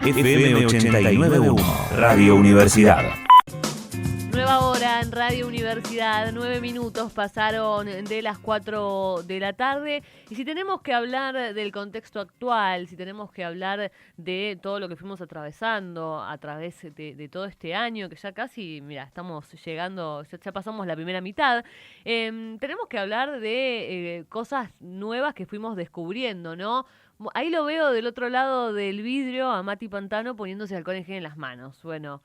FM 89.1, Radio Universidad. Nueva hora en Radio Universidad, 9 minutos pasaron de las 4 de la tarde. Y si tenemos que hablar del contexto actual, si tenemos que hablar de todo lo que fuimos atravesando a través de todo este año, que ya casi, mira, estamos llegando, ya pasamos la primera mitad, tenemos que hablar de cosas nuevas que fuimos descubriendo, ¿no? Ahí lo veo del otro lado del vidrio a Mati Pantano poniéndose alcohol en gel en las manos. Bueno,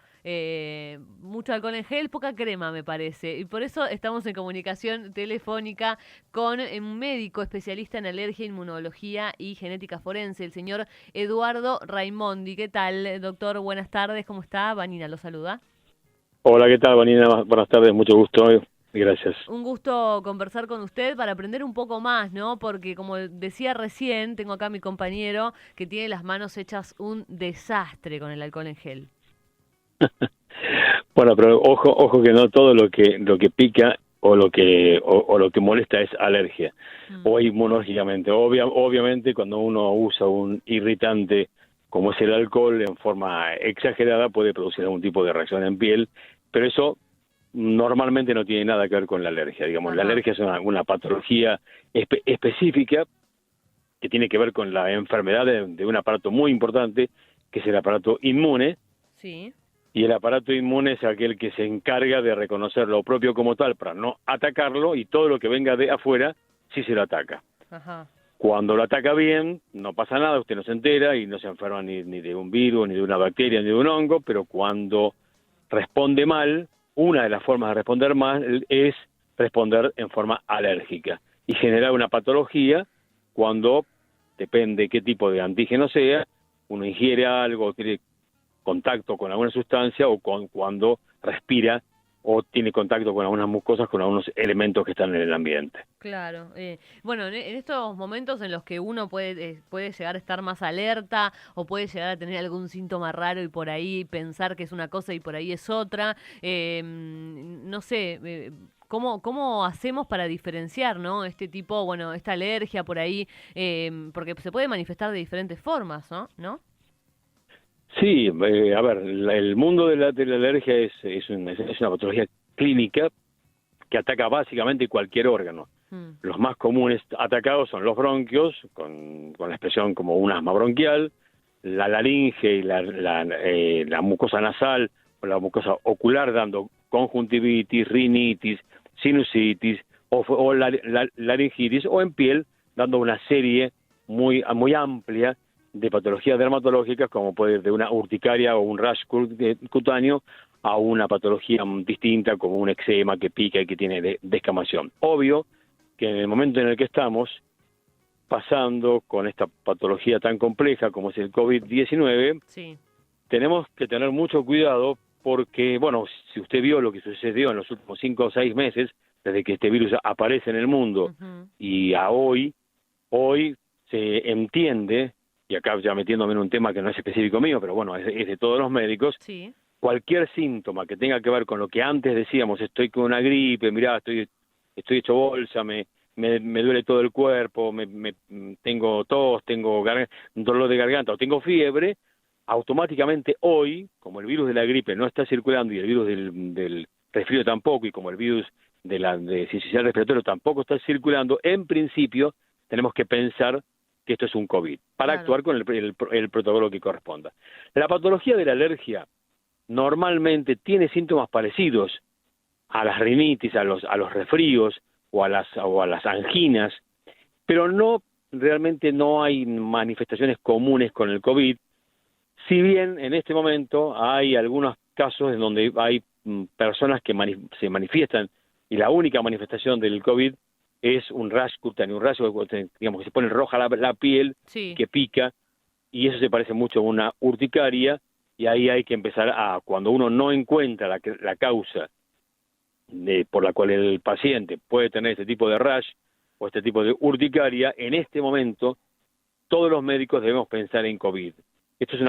mucho alcohol en gel, poca crema me parece. Y por eso estamos en comunicación telefónica con un médico especialista en alergia, inmunología y genética forense, el señor Eduardo Raimondi. ¿Qué tal, doctor? Buenas tardes, ¿cómo está? Vanina lo saluda. Hola, ¿qué tal, Vanina? Buenas tardes, mucho gusto. Gracias. Un gusto conversar con usted para aprender un poco más, ¿no? Porque como decía recién, tengo acá a mi compañero que tiene las manos hechas un desastre con el alcohol en gel. Bueno, pero ojo que no todo lo que pica o lo que molesta es alergia o inmunológicamente. Obviamente cuando uno usa un irritante como es el alcohol en forma exagerada puede producir algún tipo de reacción en piel, pero eso normalmente no tiene nada que ver con la alergia. Digamos, la alergia es una patología específica que tiene que ver con la enfermedad de un aparato muy importante, que es el aparato inmune. Sí. Y el aparato inmune es aquel que se encarga de reconocer lo propio como tal para no atacarlo, y todo lo que venga de afuera sí se lo ataca. Ajá. Cuando lo ataca bien, no pasa nada, usted no se entera y no se enferma ni de un virus, ni de una bacteria, ni de un hongo, pero cuando responde mal, una de las formas de responder mal es responder en forma alérgica y generar una patología cuando, depende qué tipo de antígeno sea, uno ingiere algo, tiene contacto con alguna sustancia o cuando respira o tiene contacto con algunas mucosas, con algunos elementos que están en el ambiente. Claro. Bueno, en estos momentos en los que uno puede llegar a estar más alerta o puede llegar a tener algún síntoma raro y por ahí pensar que es una cosa y por ahí es otra, no sé, ¿cómo hacemos para diferenciar, ¿no? Este tipo, bueno, esta alergia por ahí, porque se puede manifestar de diferentes formas, ¿no? Sí, a ver, el mundo de la alergia es una patología clínica que ataca básicamente cualquier órgano. Los más comunes atacados son los bronquios, con la expresión como un asma bronquial, la laringe y la mucosa nasal o la mucosa ocular, dando conjuntivitis, rinitis, sinusitis o laringitis, o en piel, dando una serie muy amplia de patologías dermatológicas, como puede ir de una urticaria o un rash cutáneo a una patología distinta como un eczema que pica y que tiene descamación. Obvio que en el momento en el que estamos pasando con esta patología tan compleja como es el COVID-19, sí, tenemos que tener mucho cuidado porque, bueno, si usted vio lo que sucedió en los últimos 5 o 6 meses, desde que este virus aparece en el mundo y a hoy se entiende, y acá ya metiéndome en un tema que no es específico mío, pero bueno, es de todos los médicos, sí, cualquier síntoma que tenga que ver con lo que antes decíamos, estoy con una gripe, mirá, estoy hecho bolsa, me duele todo el cuerpo, tengo tos, tengo dolor de garganta o tengo fiebre, automáticamente hoy, como el virus de la gripe no está circulando y el virus del resfrío tampoco, y como el virus de sincicial respiratorio tampoco está circulando, en principio tenemos que pensar que esto es un COVID, para actuar con el protocolo que corresponda. La patología de la alergia normalmente tiene síntomas parecidos a las rinitis, a los resfríos o a las anginas, pero realmente no hay manifestaciones comunes con el COVID, si bien en este momento hay algunos casos en donde hay personas que se manifiestan y la única manifestación del COVID es un rash cutáneo, un rash, digamos, que se pone roja la piel, sí, que pica, y eso se parece mucho a una urticaria, y ahí hay que empezar cuando uno no encuentra la causa por la cual el paciente puede tener este tipo de rash o este tipo de urticaria, en este momento todos los médicos debemos pensar en COVID. Esto es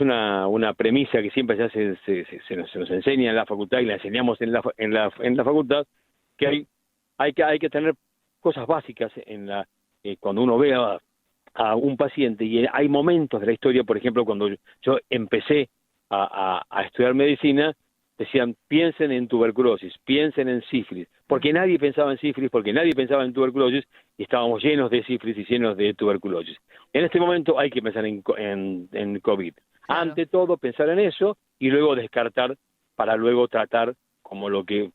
una premisa que siempre se nos enseña en la facultad y la enseñamos en la facultad, que hay que tener cosas básicas cuando uno vea a un paciente, y hay momentos de la historia, por ejemplo, cuando yo empecé a estudiar medicina, decían, piensen en tuberculosis, piensen en sífilis, porque nadie pensaba en sífilis, porque nadie pensaba en tuberculosis, y estábamos llenos de sífilis y llenos de tuberculosis. En este momento hay que pensar en COVID. Claro. Ante todo, pensar en eso, y luego descartar para luego tratar como lo que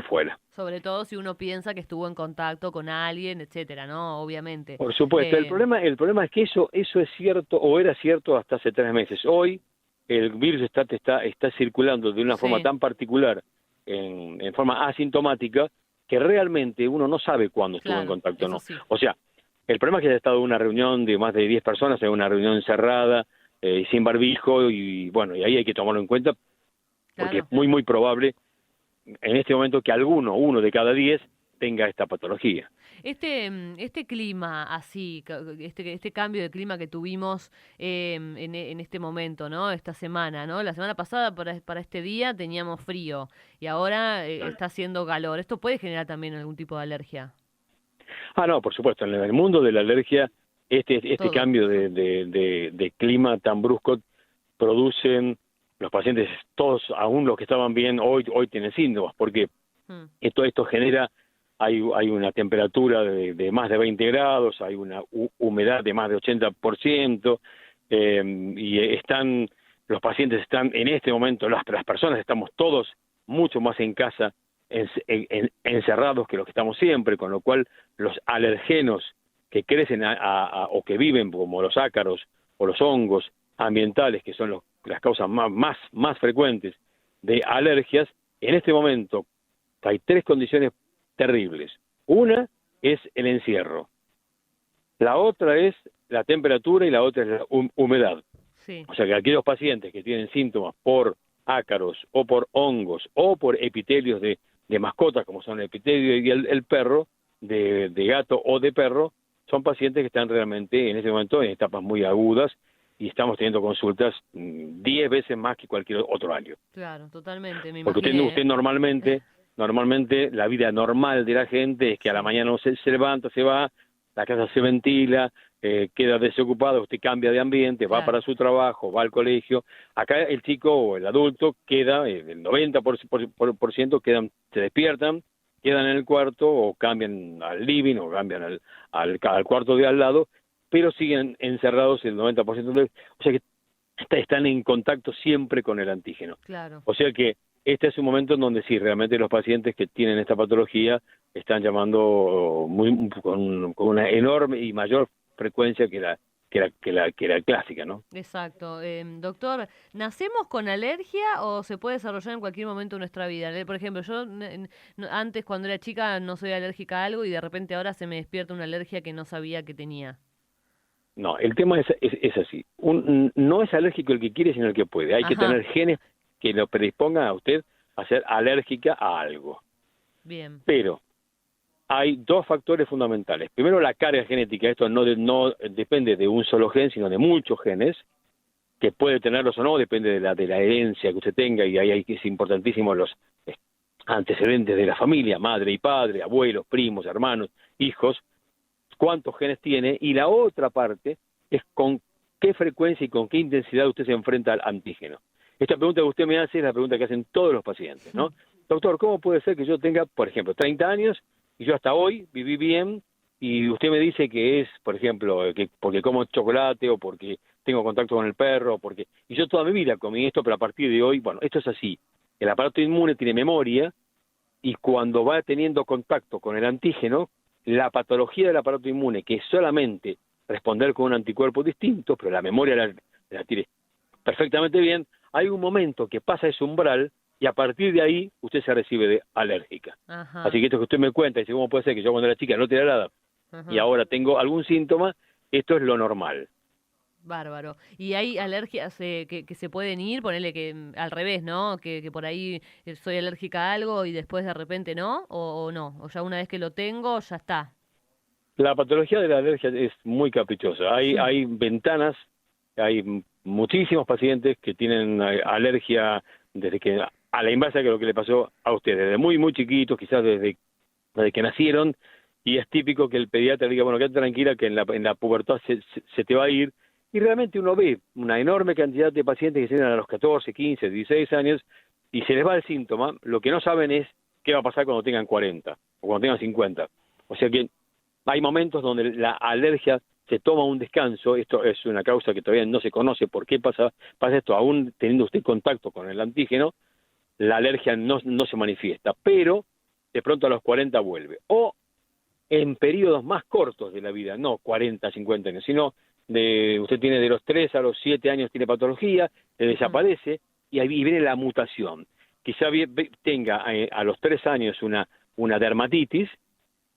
fuera. Sobre todo si uno piensa que estuvo en contacto con alguien, etcétera, ¿no? Obviamente. Por supuesto. El problema es que eso es cierto, o era cierto hasta hace 3 meses. Hoy el virus está circulando de una forma tan particular, en forma asintomática, que realmente uno no sabe cuándo estuvo en contacto o no. Sí. O sea, el problema es que haya estado en una reunión de más de 10 personas, en una reunión cerrada, sin barbijo, y bueno, y ahí hay que tomarlo en cuenta, porque es muy, muy probable en este momento que uno de cada 10, tenga esta patología. Este clima así, este cambio de clima que tuvimos en este momento, ¿no? Esta semana, ¿no? La semana pasada para este día teníamos frío y ahora está haciendo calor. ¿Esto puede generar también algún tipo de alergia? No, por supuesto. En el mundo de la alergia, este cambio de clima tan brusco producen los pacientes, todos, aún los que estaban bien, hoy tienen síntomas, porque esto genera, hay una temperatura de más de 20 grados, hay una humedad de más de 80%, y los pacientes están en este momento, las personas estamos todos mucho más en casa, encerrados que los que estamos siempre, con lo cual los alergenos que crecen o que viven, como los ácaros o los hongos ambientales, que son las causas más frecuentes de alergias, en este momento hay 3 condiciones terribles. Una es el encierro, la otra es la temperatura y la otra es la humedad. Sí. O sea que aquellos pacientes que tienen síntomas por ácaros o por hongos o por epitelios de mascotas, como son el epitelio y el perro, de gato o de perro, son pacientes que están realmente en este momento en etapas muy agudas, y estamos teniendo consultas 10 veces más que cualquier otro año. Claro, totalmente. Porque usted normalmente la vida normal de la gente es que a la mañana se levanta, se va, la casa se ventila, queda desocupado, usted cambia de ambiente, va para su trabajo, va al colegio. Acá el chico o el adulto queda, el 90% se despiertan, quedan en el cuarto o cambian al living o cambian al cuarto de al lado, pero siguen encerrados el 90%. O sea que están en contacto siempre con el antígeno. Claro. O sea que este es un momento en donde sí, realmente los pacientes que tienen esta patología están llamando con una enorme y mayor frecuencia que la clásica, ¿no? Exacto. Doctor, ¿nacemos con alergia o se puede desarrollar en cualquier momento de nuestra vida? Por ejemplo, yo antes cuando era chica no soy alérgica a algo y de repente ahora se me despierta una alergia que no sabía que tenía. No, el tema es así. No es alérgico el que quiere, sino el que puede. Hay que tener genes que lo predispongan a usted a ser alérgica a algo. Bien. Pero hay 2 factores fundamentales. Primero, la carga genética. Esto no depende de un solo gen, sino de muchos genes, que puede tenerlos o no, depende de la herencia que usted tenga, y ahí es importantísimo los antecedentes de la familia, madre y padre, abuelos, primos, hermanos, hijos, cuántos genes tiene, y la otra parte es con qué frecuencia y con qué intensidad usted se enfrenta al antígeno. Esta pregunta que usted me hace es la pregunta que hacen todos los pacientes, ¿no? Doctor, ¿cómo puede ser que yo tenga, por ejemplo, 30 años y yo hasta hoy viví bien, y usted me dice que es, por ejemplo, que porque como chocolate o porque tengo contacto con el perro, y yo toda mi vida comí esto, pero a partir de hoy, bueno, esto es así. El aparato inmune tiene memoria, y cuando va teniendo contacto con el antígeno, la patología del aparato inmune, que es solamente responder con un anticuerpo distinto, pero la memoria la tiene perfectamente bien, hay un momento que pasa ese umbral y a partir de ahí usted se recibe de alérgica. Ajá. Así que esto que usted me cuenta, dice, ¿cómo puede ser que yo cuando era chica no tenía nada y ahora tengo algún síntoma? Esto es lo normal. Bárbaro. ¿Y hay alergias que se pueden ir? Ponele que al revés, ¿no? Que por ahí soy alérgica a algo y después de repente no, o no, o ya una vez que lo tengo, ya está. La patología de la alergia es muy caprichosa. Hay ventanas, hay muchísimos pacientes que tienen alergia desde que a la inversa que lo que le pasó a ustedes, desde muy, muy chiquitos, quizás desde que nacieron, y es típico que el pediatra diga, bueno, quédate tranquila que en la pubertad se te va a ir, y realmente uno ve una enorme cantidad de pacientes que tienen a los 14, 15, 16 años, y se les va el síntoma. Lo que no saben es qué va a pasar cuando tengan 40 o cuando tengan 50. O sea que hay momentos donde la alergia se toma un descanso. Esto es una causa que todavía no se conoce por qué pasa esto. Aún teniendo usted contacto con el antígeno, la alergia no se manifiesta, pero de pronto a los 40 vuelve. O en periodos más cortos de la vida, no 40, 50 años, sino usted tiene de los 3 a los 7 años tiene patología, le desaparece, y ahí viene la mutación. Quizá tenga a los 3 años una dermatitis,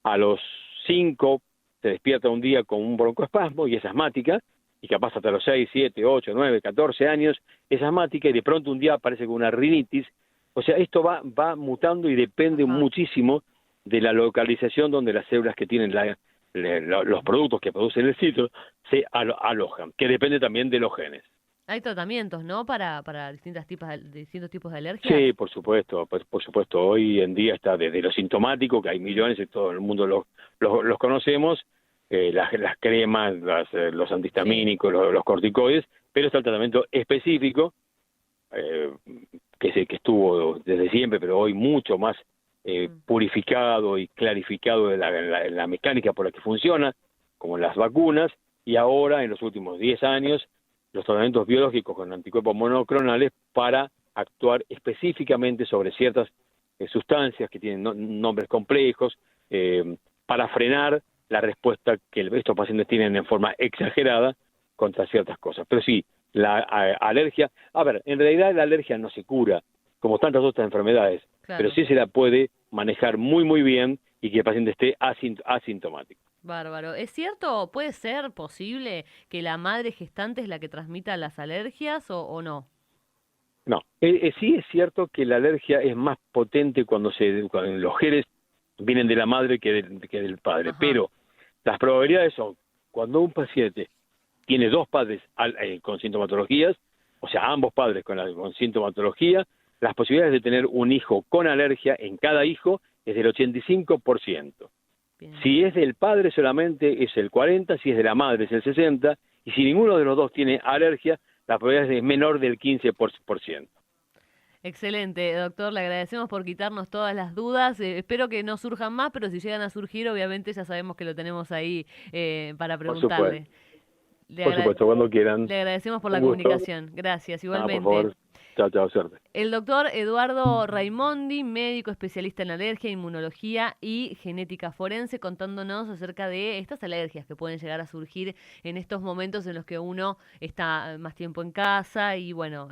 a los 5 se despierta un día con un broncoespasmo y es asmática, y capaz hasta los 6, 7, 8, 9, 14 años es asmática, y de pronto un día aparece con una rinitis. O sea, esto va mutando y depende muchísimo de la localización donde las células que tienen los productos que producen el citro se alojan, que depende también de los genes. Hay tratamientos, ¿no? Para distintos tipos de alergias. Sí, por supuesto. Por supuesto, hoy en día está desde lo sintomático, que hay millones, y todo el mundo los conocemos, las cremas, los antihistamínicos, los corticoides, pero está el tratamiento específico, que estuvo desde siempre, pero hoy mucho más purificado y clarificado de la mecánica por la que funciona, como las vacunas, y ahora, en los últimos 10 años, los tratamientos biológicos con anticuerpos monoclonales para actuar específicamente sobre ciertas sustancias que tienen nombres complejos, para frenar la respuesta que estos pacientes tienen en forma exagerada contra ciertas cosas. Pero sí, la alergia, en realidad la alergia no se cura, como tantas otras enfermedades, claro, pero sí se la puede manejar muy, muy bien y que el paciente esté asintomático. Bárbaro. ¿Es cierto, puede ser posible que la madre gestante es la que transmita las alergias o no? No, sí es cierto que la alergia es más potente cuando los genes vienen de la madre que del padre. Ajá. Pero las probabilidades son, cuando un paciente tiene 2 padres con sintomatologías, o sea, ambos padres con sintomatología, las posibilidades de tener un hijo con alergia en cada hijo es del 85%. Bien. Si es del padre solamente es el 40%, si es de la madre es el 60%, y si ninguno de los dos tiene alergia, la probabilidad es menor del 15%. Excelente, doctor, le agradecemos por quitarnos todas las dudas. Espero que no surjan más, pero si llegan a surgir, obviamente ya sabemos que lo tenemos ahí para preguntarle. Por supuesto, cuando quieran. Le agradecemos por la comunicación. Gracias, igualmente. Por favor. Chao, suerte. El doctor Eduardo Raimondi, médico especialista en alergia, inmunología y genética forense, contándonos acerca de estas alergias que pueden llegar a surgir en estos momentos en los que uno está más tiempo en casa y bueno,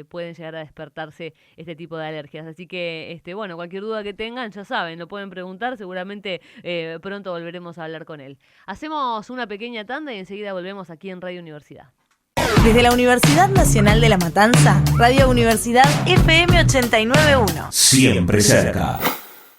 pueden llegar a despertarse este tipo de alergias. Así que, bueno, cualquier duda que tengan, ya saben, lo pueden preguntar, seguramente pronto volveremos a hablar con él. Hacemos una pequeña tanda y enseguida volvemos aquí en Radio Universidad. Desde la Universidad Nacional de La Matanza, Radio Universidad FM 89.1. Siempre cerca.